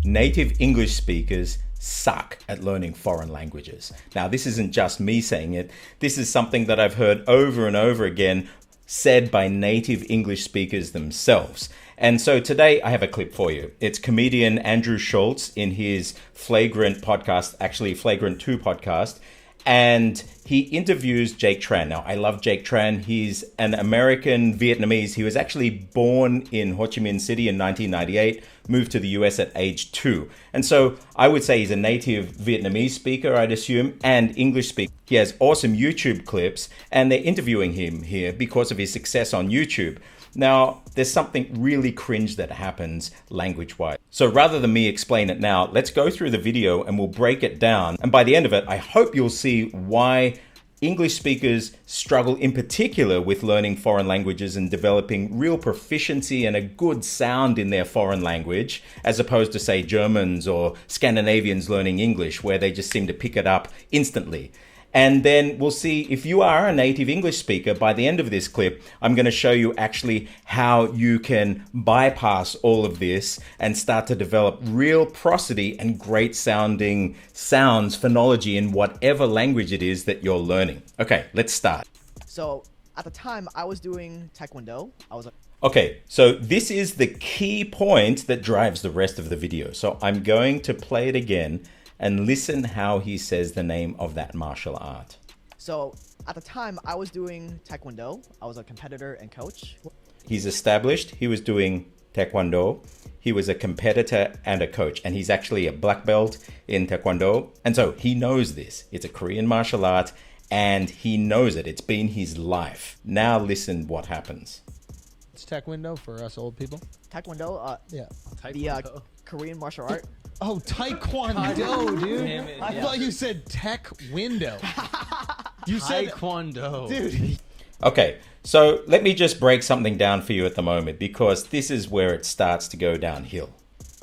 native English speakers suck at learning foreign languages. Now, this isn't just me saying it. This is something that I've heard over and over again said by native English speakers themselves. And so today I have a clip for you. It's comedian Andrew Shultz in his Flagrant podcast, actually Flagrant 2 podcast, and he interviews Jake Tran. Now, I love Jake Tran. He's an American Vietnamese. He was actually born in Ho Chi Minh City in 1998, moved to the US at age 2. And so I would say he's a native Vietnamese speaker, I'd assume, and English speaker. He has awesome YouTube clips, and they're interviewing him here because of his success on YouTube. Now, there's something really cringe that happens language-wise. So rather than me explain it now, let's go through the video and we'll break it down. And by the end of it, I hope you'll see why English speakers struggle in particular with learning foreign languages and developing real proficiency and a good sound in their foreign language, as opposed to, say, Germans or Scandinavians learning English, where they just seem to pick it up instantly. And then we'll see if you are a native English speaker. By the end of this clip, I'm going to show you actually how you can bypass all of this and start to develop real prosody and great sounding sounds, phonology in whatever language it is that you're learning. Okay, let's start. So at the time I was doing Taekwondo. Okay, so this is the key point that drives the rest of the video. So I'm going to play it again and listen how he says the name of that martial art. So at the time I was doing Taekwondo. I was a competitor and coach. He's established he was doing Taekwondo. He was a competitor and a coach, and he's actually a black belt in Taekwondo. And so he knows this. It's a Korean martial art and he knows it. It's been his life. Now listen what happens. It's Taekwondo for us old people. Taekwondo, Yeah. the Korean martial art. Oh, Taekwondo, dude. Damn it, I thought you said tech window. You said Taekwondo. dude. Okay, so let me just break something down for you at the moment, because this is where it starts to go downhill.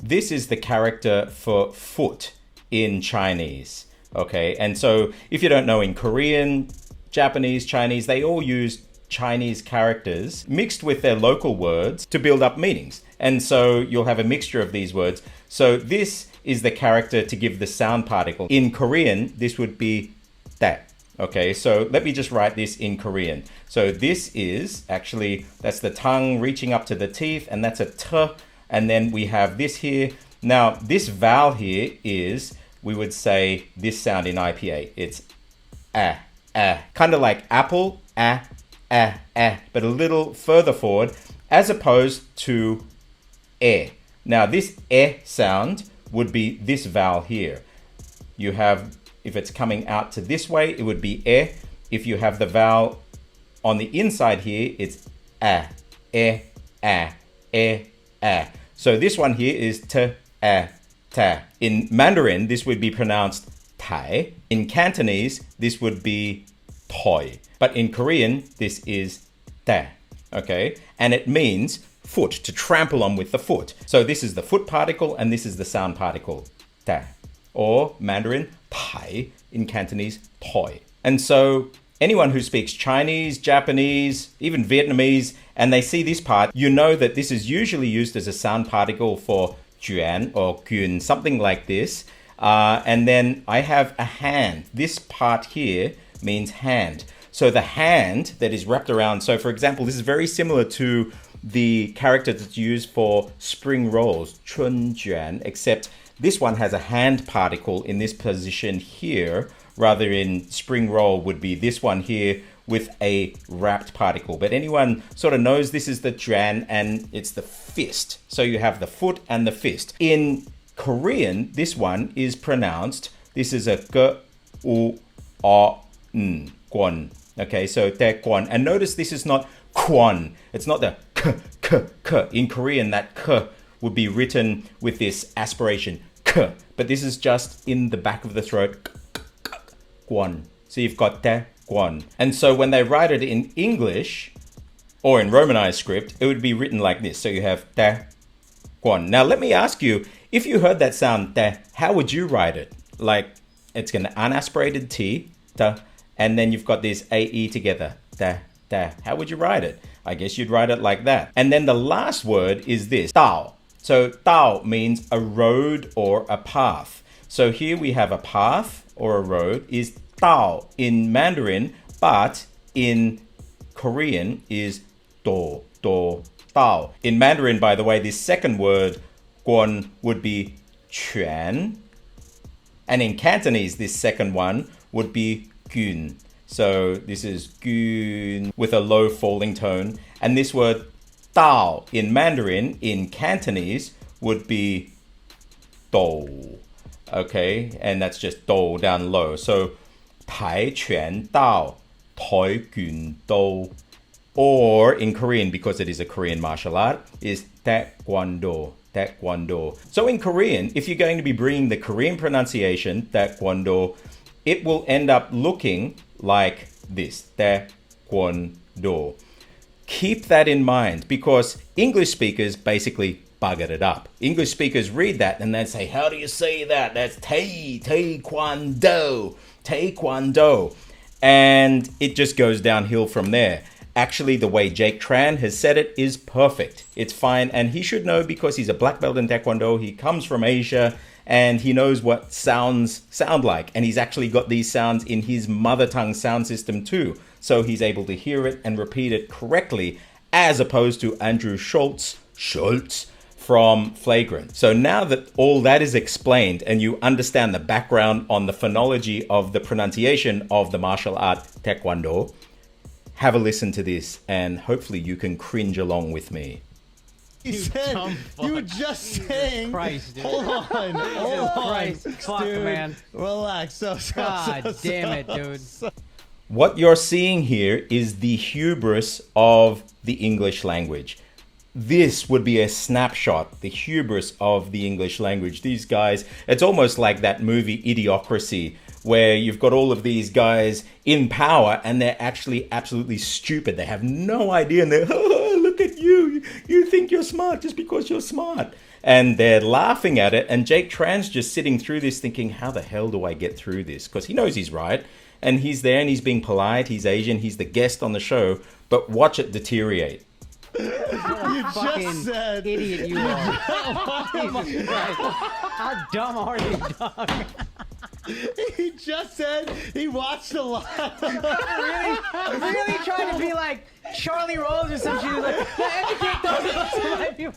This is the character for foot in Chinese, okay? And so if you don't know, in Korean, Japanese, Chinese, they all use Chinese characters mixed with their local words to build up meanings. And so you'll have a mixture of these words. So this is the character to give the sound particle. In Korean, this would be that. Okay, so let me just write this in Korean. So this is actually, that's the tongue reaching up to the teeth, and that's a t. And then we have this here. Now, this vowel here is, we would say this sound in IPA. It's kind of like apple, but a little further forward, as opposed to Now, this sound would be this vowel here. You have, if it's coming out to this way, it would be If you have the vowel on the inside here, it's So this one here is ta. In Mandarin, this would be pronounced tai. In Cantonese, this would be toi. But in Korean, this is ta. Okay, and it means foot, to trample on with the foot. So this is the foot particle and this is the sound particle, ta. Or Mandarin, tai, in Cantonese, toi. And so anyone who speaks Chinese, Japanese, even Vietnamese, and they see this part, you know that this is usually used as a sound particle for juan or kyun, something like this. And then I have a hand. This part here means hand. So the hand that is wrapped around, so for example, this is very similar to the character that's used for spring rolls, chun juan, except this one has a hand particle in this position here, rather in spring roll would be this one here with a wrapped particle. But anyone sort of knows this is the juan and it's the fist. So you have the foot and the fist. In Korean, this one is pronounced, this is a g, u, a, n, kwon. Okay, so taekwon. And notice this is not kwon. It's not the k. In Korean, that k would be written with this aspiration, k. But this is just in the back of the throat, kwon. So you've got taekwon. And so when they write it in English, or in Romanized script, it would be written like this. So you have taekwon. Now let me ask you, if you heard that sound, ta, how would you write it? Like, it's an unaspirated T, ta, and then you've got this AE together, ta. How would you write it? I guess you'd write it like that. And then the last word is this, dao. So Dao means a road or a path. So here we have a path or a road is Dao in Mandarin, but in Korean is Do, Dao. In Mandarin, by the way, this second word, Guan, would be Quan. And in Cantonese, this second one would be Gun. So this is Gun with a low falling tone. And this word Dao in Mandarin, in Cantonese, would be Do. Okay, and that's just Do down low. So Tai Quan Dao, Toi Gun Do. Or in Korean, because it is a Korean martial art, is Taekwondo. Taekwondo. So in Korean, if you're going to be bringing the Korean pronunciation, Taekwondo, it will end up looking like this, Taekwondo. Keep that in mind because English speakers basically buggered it up. English speakers read that and they say, how do you say that? That's Taekwondo. Taekwondo. And it just goes downhill from there. Actually, the way Jake Tran has said it is perfect. It's fine, and he should know because he's a black belt in Taekwondo. He comes from Asia, and he knows what sounds sound like. And he's actually got these sounds in his mother tongue sound system too. So he's able to hear it and repeat it correctly, as opposed to Andrew Shultz from Flagrant. So now that all that is explained and you understand the background on the phonology of the pronunciation of the martial art Taekwondo, have a listen to this and hopefully you can cringe along with me. He said, you were just saying. Christ, dude. Hold on. Christ. Fuck, Dude, man. Relax. God damn it, dude. What you're seeing here is the hubris of the English language. This would be a snapshot, the hubris of the English language. These guys, it's almost like that movie Idiocracy, where you've got all of these guys in power and they're actually absolutely stupid. They have no idea and they're, oh, look at you. You think you're smart just because you're smart. And they're laughing at it. And Jake Tran's just sitting through this thinking, how the hell do I get through this? Because he knows he's right. And he's there and he's being polite. He's Asian. He's the guest on the show. But watch it deteriorate. You just said. Idiot you are. Jesus Christ. How dumb are you, dog? He just said he watched a lot. really trying to be like Charlie Rose or some shit. Like, educate those people.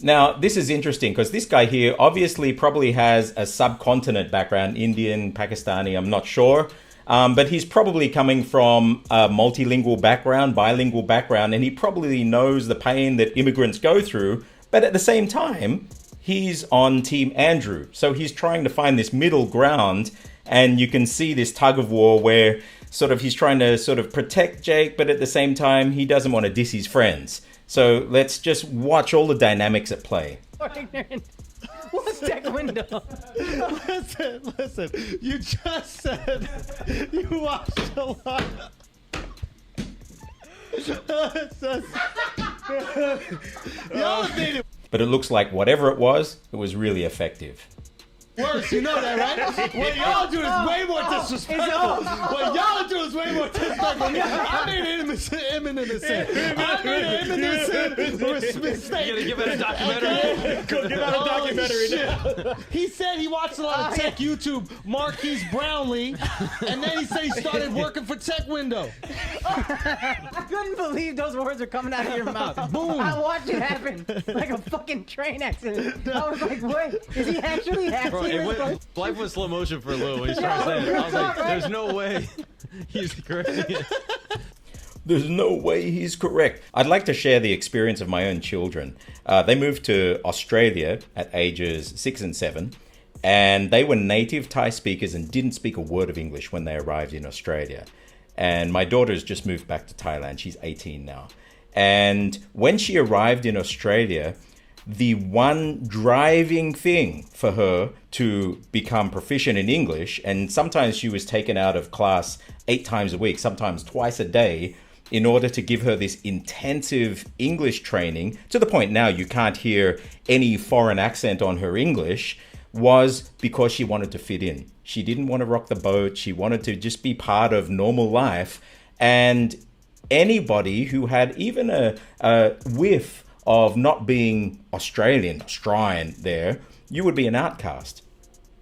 Now, this is interesting because this guy here obviously probably has a subcontinent background, Indian, Pakistani, I'm not sure. But he's probably coming from a multilingual background, bilingual background, and he probably knows the pain that immigrants go through. But at the same time, he's on Team Andrew. So he's trying to find this middle ground. And you can see this tug of war where sort of he's trying to sort of protect Jake, but at the same time, he doesn't want to diss his friends. So let's just watch all the dynamics at play. What's Taekwondo? Listen. You just said you watched a lot. But it looks like whatever it was really effective. Worse, you know that, right? What y'all do is way more disrespectful. What y'all do is way more disrespectful. I made an innocent. I made an innocent mistake. You gotta give out a documentary. Go give out a documentary now. He said he watched a lot of tech YouTube, Marquise Brownlee, and then he said he started working for Taekwondo. I couldn't believe those words are coming out of your mouth. Boom! I watched it happen like a fucking train accident. I was like, wait, is he actually Bro, life was slow motion for a little when he started saying it. I was like, there's no way he's correcting it. There's no way he's correct. I'd like to share the experience of my own children. They moved to Australia at ages 6 and 7, and they were native Thai speakers and didn't speak a word of English when they arrived in Australia. And my daughter's just moved back to Thailand. She's 18 now. And when she arrived in Australia, the one driving thing for her to become proficient in English, and sometimes she was taken out of class 8 times a week, sometimes twice a day, in order to give her this intensive English training, to the point now you can't hear any foreign accent on her English, was because she wanted to fit in. She didn't want to rock the boat. She wanted to just be part of normal life. And anybody who had even a whiff of not being Australian there, you would be an outcast.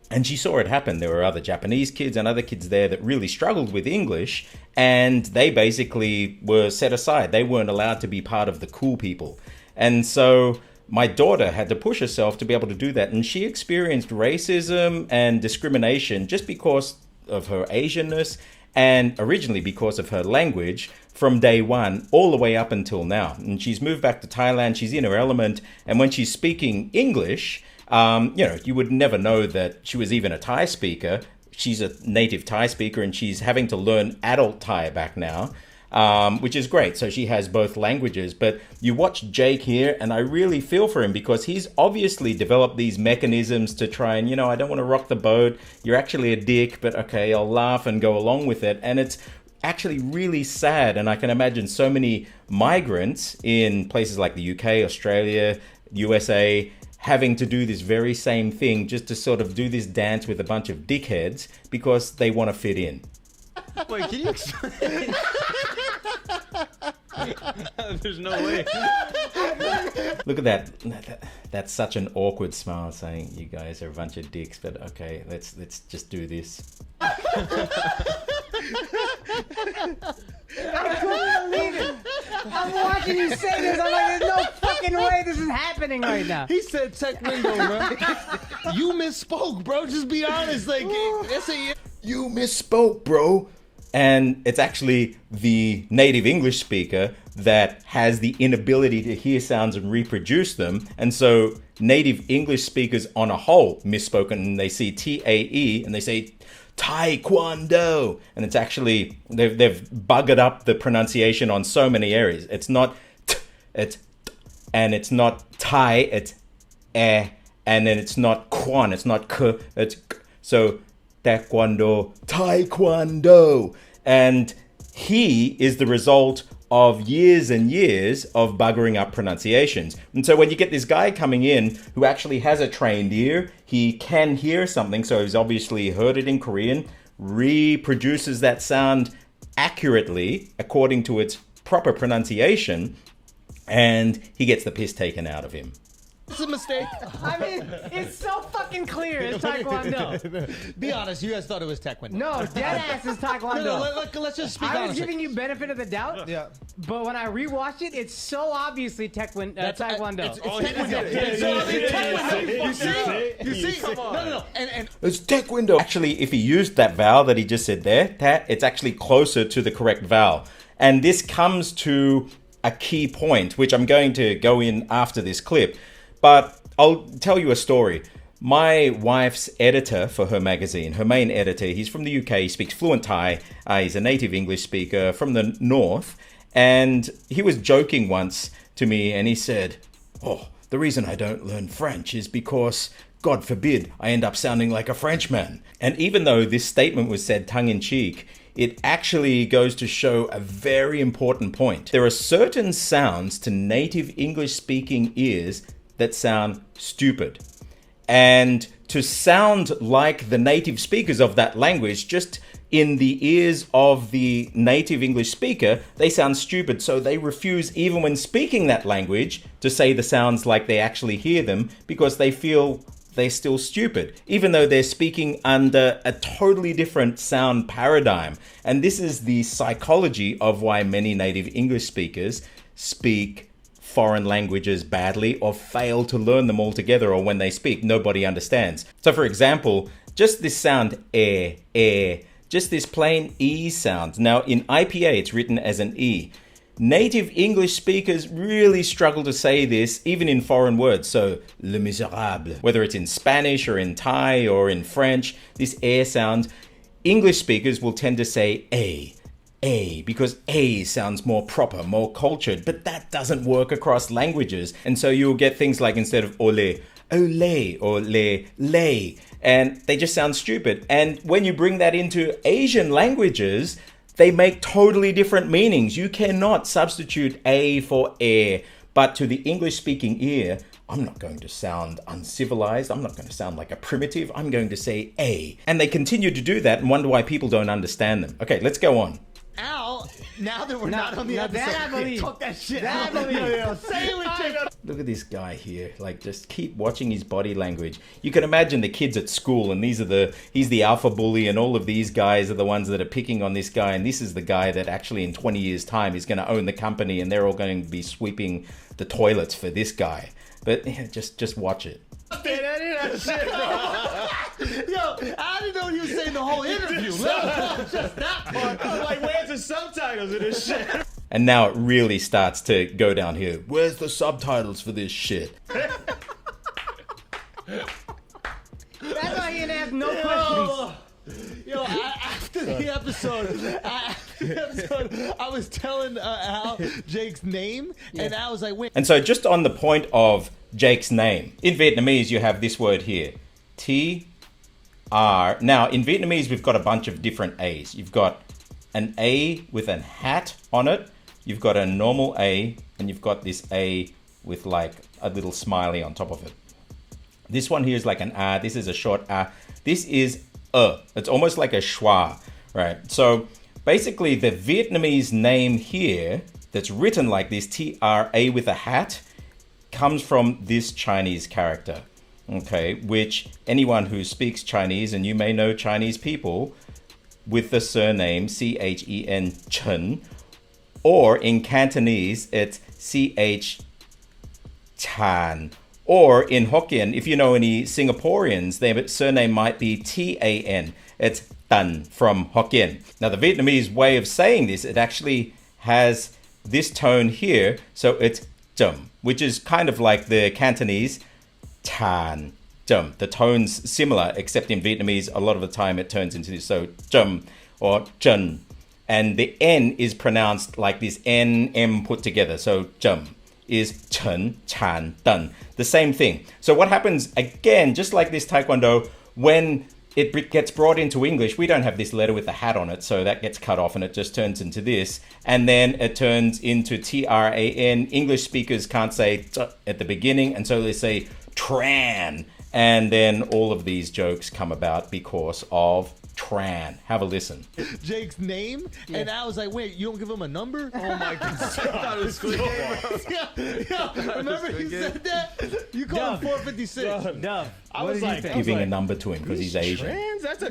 And she saw it happen. There were other Japanese kids and other kids there that really struggled with English, and they basically were set aside. They weren't allowed to be part of the cool people. And so my daughter had to push herself to be able to do that. And she experienced racism and discrimination just because of her Asianness and originally because of her language from day one all the way up until now. And she's moved back to Thailand. She's in her element. And when she's speaking English, you would never know that she was even a Thai speaker. She's a native Thai speaker and she's having to learn adult Thai back now, which is great. So she has both languages. But you watch Jake here and I really feel for him because he's obviously developed these mechanisms to try and, I don't want to rock the boat. You're actually a dick, but okay, I'll laugh and go along with it. And it's actually really sad. And I can imagine so many migrants in places like the UK, Australia, USA, having to do this very same thing just to sort of do this dance with a bunch of dickheads because they want to fit in. Wait, can you explain? There's no way. Look at that. That's such an awkward smile saying you guys are a bunch of dicks, but okay, let's just do this. I couldn't believe it. I'm watching you say this. I'm like, there's no fucking way this is happening right now. He said Taekwondo, bro. You misspoke, bro. Just be honest. Like, You misspoke, bro. And it's actually the native English speaker that has the inability to hear sounds and reproduce them. And so native English speakers on a whole misspoken and they see T-A-E and they say Taekwondo. And it's actually, they've buggered up the pronunciation on so many areas. It's not t, it's t, and it's not Thai, it's and then it's not Kwan, it's not k, it's k. So Taekwondo, Taekwondo. And he is the result of years and years of buggering up pronunciations. And so when you get this guy coming in who actually has a trained ear, he can hear something, so he's obviously heard it in Korean, reproduces that sound accurately according to its proper pronunciation, and he gets the piss taken out of him. it's a mistake. I mean, it's so fucking clear. It's Taekwondo. Be honest, you guys thought it was Taekwondo. No, dead ass is Taekwondo. Let's just speak I was honestly. giving you benefit of the doubt. Yeah. But when I rewatched it, it's so obviously Taekwondo. It's Oh, he Taekwondo. did it. It's Taekwondo. You see? No. And It's Taekwondo. Actually, if he used that vowel that he just said there, it's actually closer to the correct vowel. And this comes to a key point, which I'm going to go in after this clip. But I'll tell you a story. My wife's editor for her magazine, her main editor, he's from the UK, he speaks fluent Thai, he's a native English speaker from the north, and he was joking once to me and he said, "Oh, the reason I don't learn French is because, God forbid, I end up sounding like a Frenchman." And even though this statement was said tongue-in-cheek, it actually goes to show a very important point. There are certain sounds to native English-speaking ears that sound stupid. And to sound like the native speakers of that language, just in the ears of the native English speaker, they sound stupid. So they refuse, even when speaking that language, to say the sounds like they actually hear them because they feel they're still stupid, even though they're speaking under a totally different sound paradigm. And this is the psychology of why many native English speakers speak foreign languages badly or fail to learn them altogether, or when they speak, nobody understands. So for example, just this sound, just this plain E sound. Now in IPA, it's written as an E. Native English speakers really struggle to say this, even in foreign words. So, le misérable, whether it's in Spanish or in Thai or in French, this sound, English speakers will tend to say A, because A sounds more proper, more cultured, but that doesn't work across languages. And so you'll get things like, instead of ole, ole, or le, and they just sound stupid. And when you bring that into Asian languages, they make totally different meanings. You cannot substitute A for air. But to the English-speaking ear, I'm not going to sound uncivilized. I'm not going to sound like a primitive. I'm going to say A. And they continue to do that and wonder why people don't understand them. Okay, let's go on. Al now that we're not on the now episode, that I believe. talk that shit. That I believe. Say it with Jake. Look at this guy here. Like, just keep watching his body language. You can imagine the kids at school, and he's the alpha bully, and all of these guys are the ones that are picking on this guy, and this is the guy that actually in 20 years' time is going to own the company, and they're all going to be sweeping the toilets for this guy. But yeah, just watch it. That shit, bro. Yo, I didn't know you were saying the whole interview. Just that part. I'm like, where's the subtitles of this shit? And now it really starts to go down here. Where's the subtitles for this shit? That's why he didn't ask no questions. Yo, after the episode, I was telling Al Jake's name, and I was like, wait. And so just on the point of Jake's name, in Vietnamese you have this word here, T-R. Now in Vietnamese we've got a bunch of different A's. You've got an A with a hat on it, you've got a normal A, and you've got this A with like a little smiley on top of it. This one here is like an A, this is a short A, this is it's almost like a schwa, right? So basically the Vietnamese name here that's written like this, T-R-A with a hat, comes from this Chinese character, okay? Which anyone who speaks Chinese, and you may know Chinese people with the surname C-H-E-N, Chen, or in Cantonese, it's C-H Chan. Or in Hokkien, if you know any Singaporeans, their surname might be T-A-N. It's Tan from Hokkien. Now, the Vietnamese way of saying this, it actually has this tone here. So it's Chum, which is kind of like the Cantonese Tan. Chum. The tone's similar, except in Vietnamese, a lot of the time it turns into this. So Chum or Chun. And the N is pronounced like this N, M put together. So Chum is Chen, Chan, Dun. The same thing. So what happens, again, just like this Taekwondo, when it gets brought into English, we don't have this letter with the hat on it, so that gets cut off and it just turns into this. And then it turns into T-R-A-N. English speakers can't say t at the beginning, and so they say Tran. And then all of these jokes come about because of Tran. Have a listen. Jake's name, and I was like, wait, you don't give him a number? Oh my god. I thought it was Squid Game. Yeah, remember you said that? You called him 456. Dove. I was like, Giving a number to him because he's Asian. Trans? That's a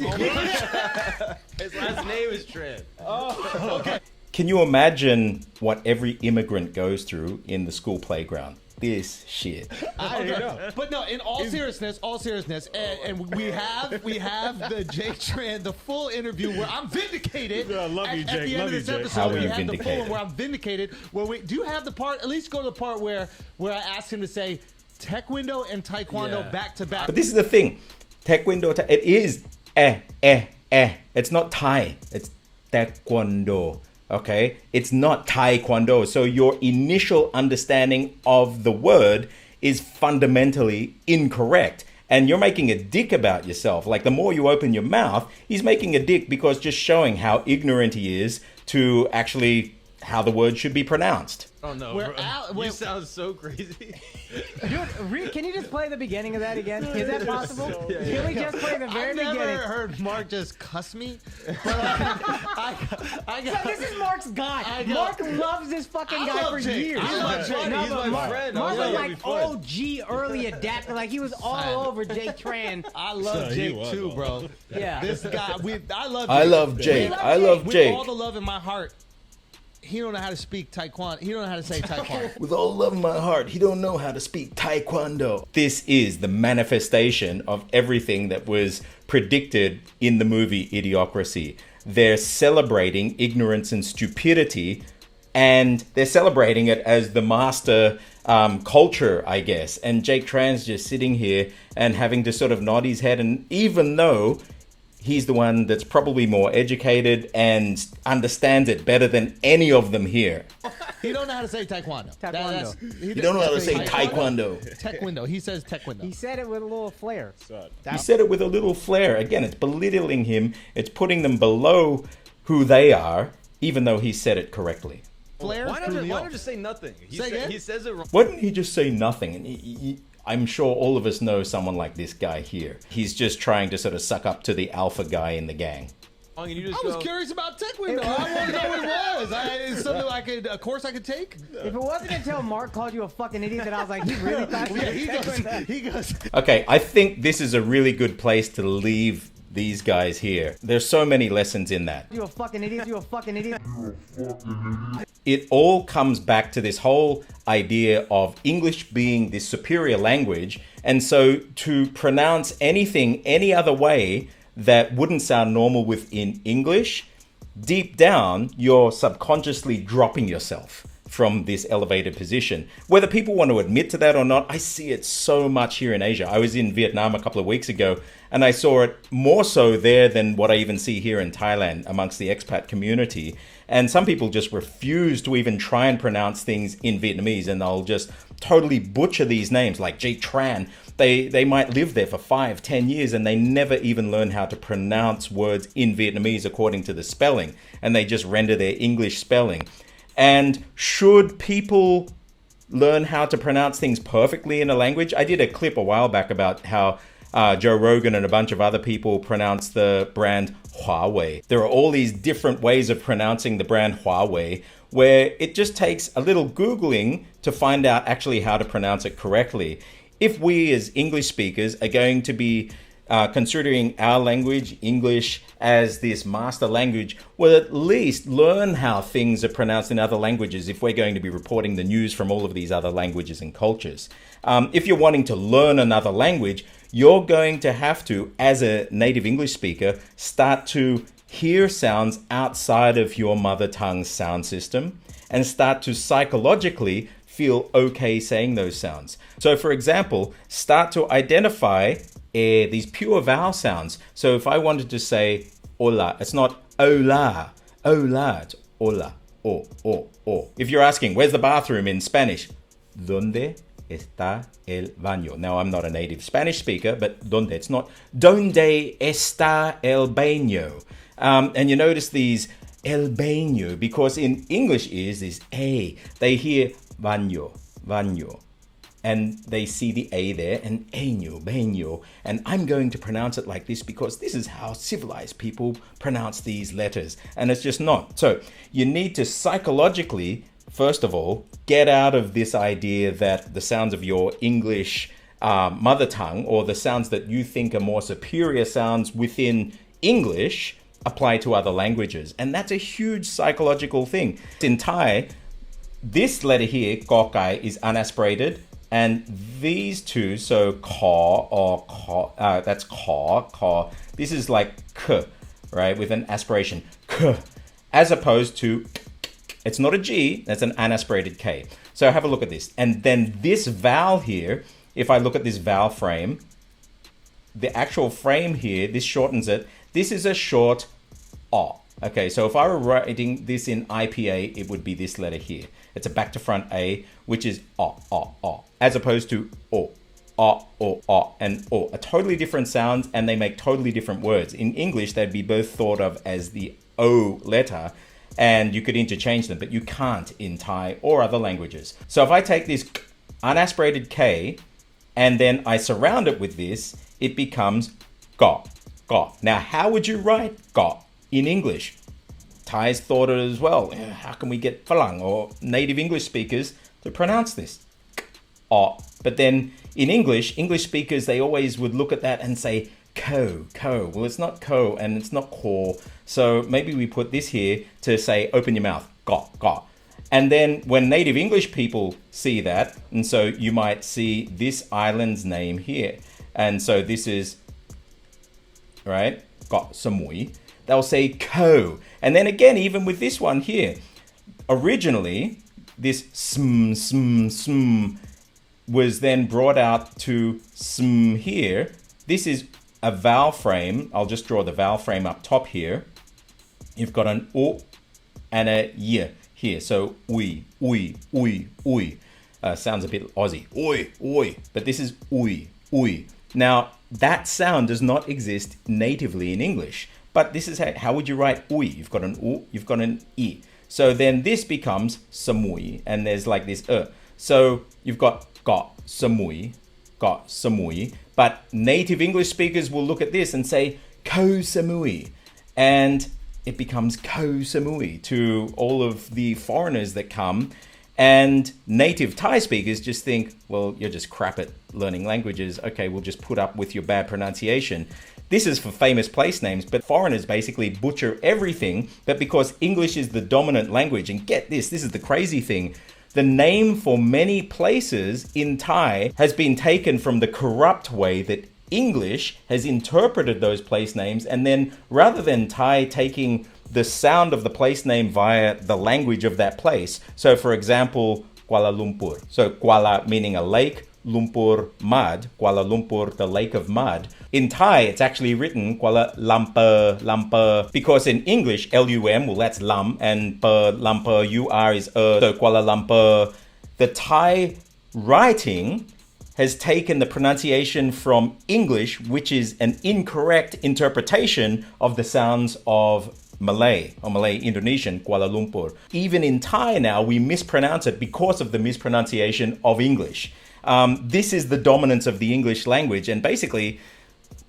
His last name is Tran. Oh, okay. Can you imagine what every immigrant goes through in the school playground? This shit. I don't know. But no, in all seriousness, and we have the Jake Tran, the full interview where I'm vindicated. I love you, At Jake. the end Love of you, this Jake. episode, How were we you have the full vindicated? one where I'm vindicated. Where we do you have the part? At least go to the part where I asked him to say Taekwondo and Taekwondo back to back. But this is the thing. Taekwondo, it is It's not Thai. It's Taekwondo. Okay? It's not Taekwondo. So your initial understanding of the word is fundamentally incorrect. And you're making a dick about yourself. Like, the more you open your mouth, he's making a dick because just showing how ignorant he is to actually how the word should be pronounced. Oh no, Where bro. Al- You sound so crazy. Dude, can you just play the beginning of that again? Is that possible? Can we just play the very I've never beginning? heard Mark just cuss me. But I So got. this is Mark's guy. know. Mark loves this fucking I guy love for Jake. years. I love Jake. He's my Mark, friend. Mark I was love like it. Fun. OG early adapter. Like he was all over Jake Tran. I love He Jake was too, all bro. Yeah. This guy, I love. I Jake. love Jake. love I love With Jake. all the love in my heart, he don't know how to speak Taekwondo. He don't know how to say Taekwondo. With all love in my heart, he don't know how to speak Taekwondo. This is the manifestation of everything that was predicted in the movie Idiocracy. They're celebrating ignorance and stupidity, and they're celebrating it as the master culture, I guess. And Jake Tran's just sitting here and having to sort of nod his head, and even though he's the one that's probably more educated and understands it better than any of them here. He don't know how to say Taekwondo. Taekwondo. He don't know how to say Taekwondo. Taekwondo. He says Taekwondo. He said it with a little flair. He said it with a little flair. Again, it's belittling him. It's putting them below who they are, even though he said it correctly. Flair Why threw me not off. just say nothing? Say again? He says it wrong. Why didn't he just say nothing? And I'm sure all of us know someone like this guy here. He's just trying to sort of suck up to the alpha guy in the gang. And you just I was go, curious about Taekwondo. I want to know what it was. It's something a course I could take. If it wasn't until Mark called you a fucking idiot that I was like, he really thought you Yeah, he goes. Okay, I think this is a really good place to leave these guys here. There's so many lessons in that. You a fucking idiot. You a fucking idiot. It all comes back to this whole idea of English being this superior language. And so to pronounce anything any other way that wouldn't sound normal within English, deep down, you're subconsciously dropping yourself from this elevated position. Whether people want to admit to that or not, I see it so much here in Asia. I was in Vietnam a couple of weeks ago, and I saw it more so there than what I even see here in Thailand amongst the expat community. And some people just refuse to even try and pronounce things in Vietnamese, and they'll just totally butcher these names like Jake Tran. They might live there for 5-10 years and they never even learn how to pronounce words in Vietnamese according to the spelling, and they just render their English spelling. And should people learn how to pronounce things perfectly in a language? I did a clip a while back about how Joe Rogan and a bunch of other people pronounce the brand Huawei. There are all these different ways of pronouncing the brand Huawei, where it just takes a little Googling to find out actually how to pronounce it correctly. If we as English speakers are going to be considering our language, English, as this master language, we'll at least learn how things are pronounced in other languages if we're going to be reporting the news from all of these other languages and cultures. If you're wanting to learn another language, you're going to have to, as a native English speaker, start to hear sounds outside of your mother tongue sound system and start to psychologically feel okay saying those sounds. So for example, start to identify these pure vowel sounds. So if I wanted to say hola, it's not hola, hola, it's hola, o. If you're asking, where's the bathroom in Spanish? ¿Dónde está el baño? Now, I'm not a native Spanish speaker, but ¿dónde? It's not ¿Dónde está el baño? And you notice these el baño, because in English ears, this A, they hear baño, baño. And they see the A there, and baño, baño. And I'm going to pronounce it like this because this is how civilized people pronounce these letters. And it's just not. So you need to psychologically, first of all, get out of this idea that the sounds of your English mother tongue, or the sounds that you think are more superior sounds within English, apply to other languages. And that's a huge psychological thing. In Thai, this letter here, kokai, is unaspirated. And these two, so ka or ka, that's ka. This is like k, right, with an aspiration, k, as opposed to, it's not a G, that's an unaspirated K. So have a look at this. And then this vowel here, if I look at this vowel frame, the actual frame here, this shortens it. This is a short O. Okay, so if I were writing this in IPA, it would be this letter here. It's a back to front A, which is O, as opposed to O, and O. A totally different sounds, and they make totally different words. In English, they'd be both thought of as the O letter, and you could interchange them, but you can't in Thai or other languages. So if I take this unaspirated K, and then I surround it with this, it becomes Ga. Now, how would you write Ga in English? Thais thought it as well. How can we get Phalang or native English speakers to pronounce this? Oh, but then in English speakers, they always would look at that and say ko. Well, it's not ko and it's not ko. So maybe we put this here to say open your mouth, ga. And then when native English people see that, and so you might see this island's name here. And so this is, right, Got Samui. They'll say ko. And then again, even with this one here, originally, this sm was then brought out to sm here. This is a vowel frame. I'll just draw the vowel frame up top here. You've got an o and a y here. So ui. Sounds a bit Aussie. Oi. But this is ui. Now, that sound does not exist natively in English. But this is how would you write ui? You've got an u, you've got an i. So then this becomes samui, and there's like this So you've got samui. But native English speakers will look at this and say ko samui. and it becomes Ko Samui to all of the foreigners that come. And native Thai speakers just think, well, you're just crap at learning languages. Okay, we'll just put up with your bad pronunciation. This is for famous place names, but foreigners basically butcher everything. But because English is the dominant language, and get this is the crazy thing, the name for many places in Thai has been taken from the corrupt way that English has interpreted those place names. And then rather than Thai taking the sound of the place name via the language of that place. So for example, Kuala Lumpur. So Kuala meaning a lake, Lumpur mud, Kuala Lumpur, the lake of mud. In Thai, it's actually written Kuala Lumpur, because in English, L-U-M, well that's Lam, and Lumpur, U-R is so Kuala Lumpur. The Thai writing has taken the pronunciation from English, which is an incorrect interpretation of the sounds of Malay or Malay Indonesian, Kuala Lumpur. Even in Thai now, we mispronounce it because of the mispronunciation of English. This is the dominance of the English language, and basically,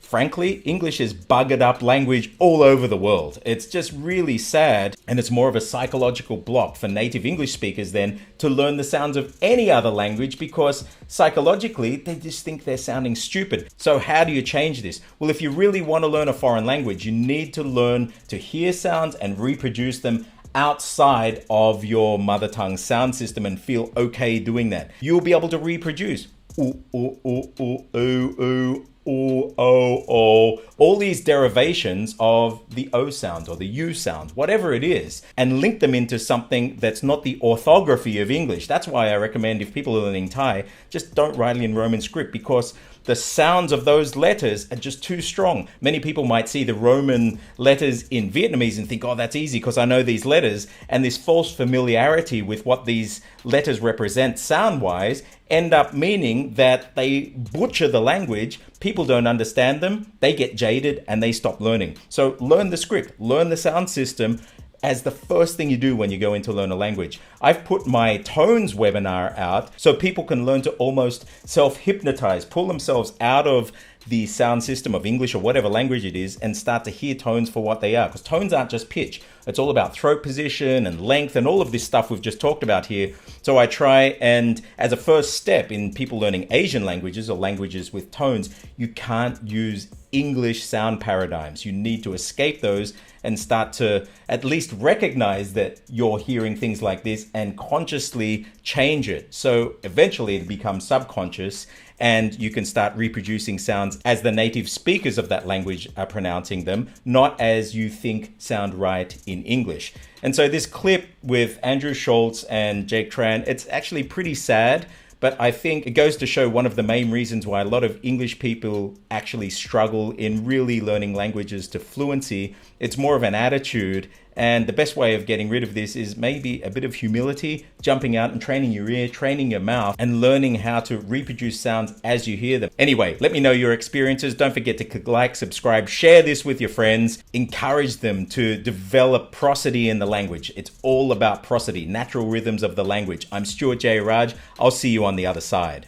frankly, English is buggered up language all over the world. It's just really sad, and it's more of a psychological block for native English speakers then to learn the sounds of any other language, because psychologically they just think they're sounding stupid. So how do you change this? Well, if you really want to learn a foreign language, you need to learn to hear sounds and reproduce them outside of your mother tongue sound system and feel okay doing that. You'll be able to reproduce ooh, ooh, ooh, ooh, ooh, ooh, ooh, oh, oh, all these derivations of the O sound or the U sound, whatever it is, and link them into something that's not the orthography of English. That's why I recommend, if people are learning Thai, just don't write it in Roman script, because the sounds of those letters are just too strong. Many people might see the Roman letters in Vietnamese and think, oh, that's easy because I know these letters. And this false familiarity with what these letters represent sound-wise end up meaning that they butcher the language. People don't understand them. They get jaded and they stop learning. So learn the script, learn the sound system as the first thing you do when you go in to learn a language. I've put my tones webinar out so people can learn to almost self-hypnotize, pull themselves out of the sound system of English or whatever language it is and start to hear tones for what they are. Because tones aren't just pitch. It's all about throat position and length and all of this stuff we've just talked about here. So I try, and as a first step in people learning Asian languages or languages with tones, you can't use English sound paradigms. You need to escape those and start to at least recognize that you're hearing things like this and consciously change it. So eventually it becomes subconscious and you can start reproducing sounds as the native speakers of that language are pronouncing them, not as you think sound right in English. And so this clip with Andrew Shultz and Jake Tran, it's actually pretty sad, but I think it goes to show one of the main reasons why a lot of English people actually struggle in really learning languages to fluency. It's more of an attitude. And the best way of getting rid of this is maybe a bit of humility, jumping out and training your ear, training your mouth, and learning how to reproduce sounds as you hear them. Anyway, let me know your experiences. Don't forget to click like, subscribe, share this with your friends, encourage them to develop prosody in the language. It's all about prosody, natural rhythms of the language. I'm Stuart J. Raj. I'll see you on the other side.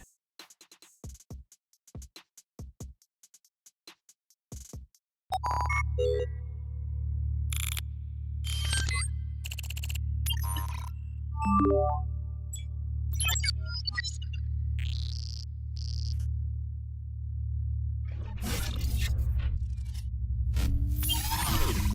You